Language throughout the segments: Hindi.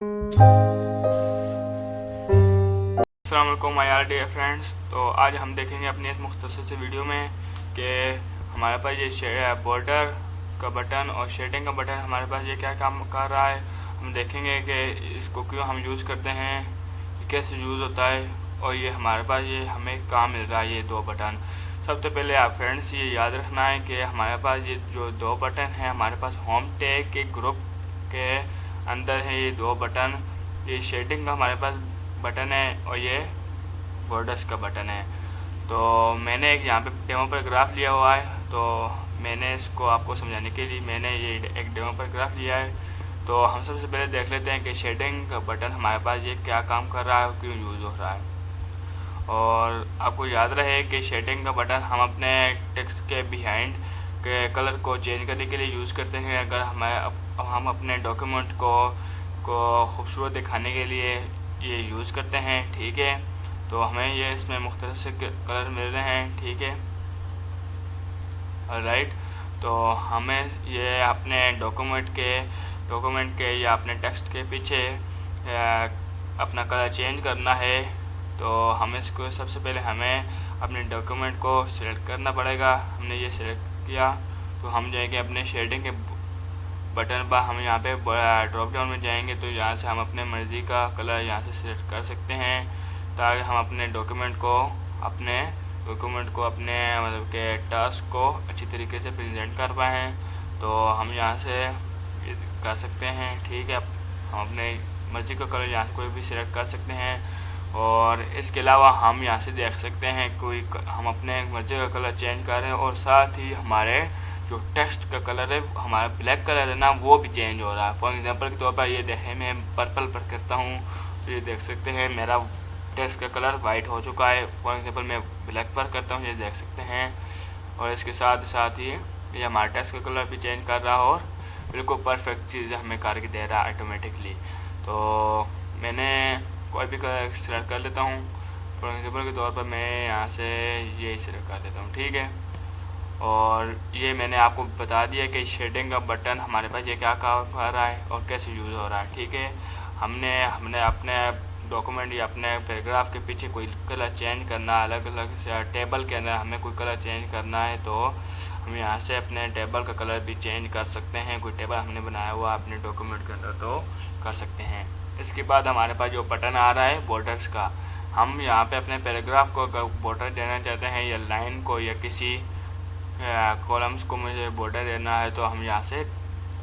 अस्सलाम वालेकुम माय डियर फ्रेंड्स। तो आज हम देखेंगे अपनी इस मुख्तसर से वीडियो में कि हमारे पास ये बॉर्डर का बटन और शेडिंग का बटन हमारे पास ये क्या काम कर रहा है। हम देखेंगे कि इसको क्यों हम यूज़ करते हैं, कैसे यूज़ होता है और ये हमारे पास ये हमें काम मिल रहा है ये दो बटन। सबसे पहले आप फ्रेंड्स ये याद रखना है कि हमारे पास ये जो दो बटन हैं हमारे पास होम टेक के ग्रुप के अंदर है ये दो बटन। ये शेडिंग का हमारे पास बटन है और ये बॉर्डर्स का बटन है। तो मैंने एक यहाँ पे डेमो पर ग्राफ लिया हुआ है, तो मैंने इसको आपको समझाने के लिए मैंने ये एक डेमो पर ग्राफ लिया है। तो हम सबसे पहले देख लेते हैं कि शेडिंग का बटन हमारे पास ये क्या काम कर रहा है और क्यों यूज़ हो रहा है। और आपको याद रहे कि शेडिंग का बटन हम अपने टेक्स्ट के बिहाइंड के कलर को चेंज करने के लिए यूज़ करते हैं। अगर हम अपने डॉक्यूमेंट को खूबसूरत दिखाने के लिए ये यूज़ करते हैं, ठीक है। तो हमें ये इसमें मुख्तलिफ से कलर मिल रहे हैं, ठीक है, राइट। तो हमें ये अपने डॉक्यूमेंट के या अपने टेक्स्ट के पीछे अपना कलर चेंज करना है। तो हमें इसको सबसे पहले हमें अपने डॉक्यूमेंट को सिलेक्ट करना पड़ेगा। हमने ये सिलेक्ट किया तो हम जाएंगे अपने शेडिंग के बटन पर, हम यहाँ पे ड्रॉप डाउन में जाएंगे तो यहाँ से हम अपने मर्ज़ी का कलर यहाँ से सिलेक्ट कर सकते हैं, ताकि हम अपने डॉक्यूमेंट को अपने मतलब के टास्क को अच्छी तरीके से प्रेजेंट कर पाएँ। तो हम यहाँ से कर सकते हैं, ठीक है। हम अपने मर्ज़ी का कलर यहाँ से कोई भी सिलेक्ट कर सकते हैं। और इसके अलावा हम यहाँ से देख सकते हैं हम अपने मर्ज़ी का कलर चेंज कर रहे हैं और साथ ही हमारे जो टेक्स्ट का कलर है हमारा ब्लैक कलर है ना, वो भी चेंज हो रहा है। फॉर एग्जांपल के तौर पर ये देखें, मैं पर्पल पर करता हूँ तो ये देख सकते हैं मेरा टेक्स्ट का कलर वाइट हो चुका है। फॉर एग्जांपल मैं ब्लैक पर करता हूँ, ये देख सकते हैं। और इसके साथ ही ये हमारा टेक्स्ट का कलर भी चेंज कर रहा है और बिल्कुल परफेक्ट चीज़ हमें करके दे रहा है ऑटोमेटिकली। तो मैंने कोई भी कलर सेलेक्ट कर लेता हूँ। फॉर एग्जांपल के तौर पर मैं यहाँ से ये सिलेक्ट कर लेता हूँ, ठीक है। और ये मैंने आपको बता दिया कि शेडिंग का बटन हमारे पास ये क्या काम कर रहा है और कैसे यूज़ हो रहा है, ठीक है। हमने अपने डॉक्यूमेंट या अपने पैराग्राफ के पीछे कोई कलर चेंज करना, अलग अलग से टेबल के अंदर हमें कोई कलर चेंज करना है तो हम यहाँ से अपने टेबल का कलर भी चेंज कर सकते हैं। कोई टेबल हमने बनाया हुआ अपने डॉक्यूमेंट के अंदर तो कर सकते हैं। इसके बाद हमारे पास जो बटन आ रहा है बॉर्डर्स का, हम यहाँ पे अपने पैराग्राफ को बॉर्डर देना चाहते हैं या लाइन को या किसी कॉलम्स को मुझे बॉर्डर देना है तो हम यहाँ से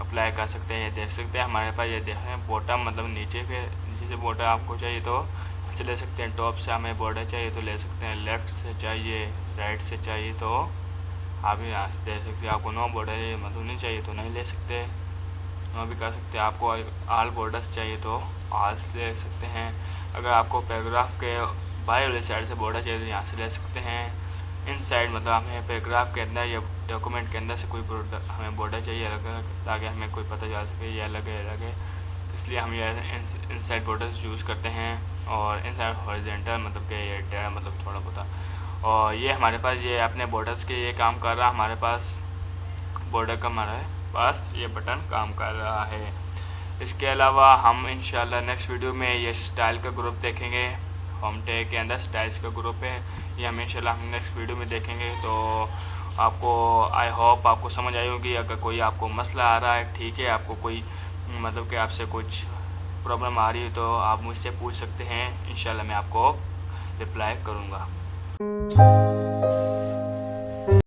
अप्लाई कर सकते हैं। ये देख सकते हैं हमारे पास ये देखें बॉटम मतलब नीचे से बॉर्डर आपको चाहिए तो ऐसे ले सकते हैं। टॉप से हमें बॉर्डर चाहिए तो ले सकते हैं, लेफ़्ट से चाहिए, राइट से चाहिए तो आप यहाँ से दे सकते हैं। आपको नो बॉर्डर मतलब नहीं चाहिए तो नहीं ले सकते, नो भी कर सकते हैं। आपको ऑल बॉर्डर्स चाहिए तो ऑल से ले सकते हैं। अगर आपको पैराग्राफ के बाहर वाले साइड से बॉर्डर चाहिए तो यहाँ से ले सकते हैं। इन साइड मतलब हमें पैराग्राफ के अंदर या डॉक्यूमेंट के अंदर से कोई हमें बॉर्डर चाहिए अलग अलग, ताकि हमें कोई पता चल सके ये अलग है, इसलिए हम ये इन साइड बॉर्डर्स यूज़ करते हैं। और इन साइड हॉरिजॉन्टल मतलब कि ये मतलब थोड़ा बहुत। और ये हमारे पास ये अपने बॉर्डर्स के ये काम कर रहा है, हमारे पास बॉर्डर का हमारे पास ये बटन काम कर रहा है। इसके अलावा हम इंशाल्लाह नेक्स्ट वीडियो में ये स्टाइल का ग्रुप देखेंगे। होम टेक के अंदर स्टाइल्स का ग्रुप है, ये हम इंशाल्लाह हम नेक्स्ट वीडियो में देखेंगे। तो आपको आई होप आपको समझ आई होगी। अगर कोई आपको मसला आ रहा है, ठीक है, आपको कोई मतलब कि आपसे कुछ प्रॉब्लम आ रही है तो आप मुझसे पूछ सकते हैं, इंशाल्लाह मैं आपको रिप्लाई करूँगा।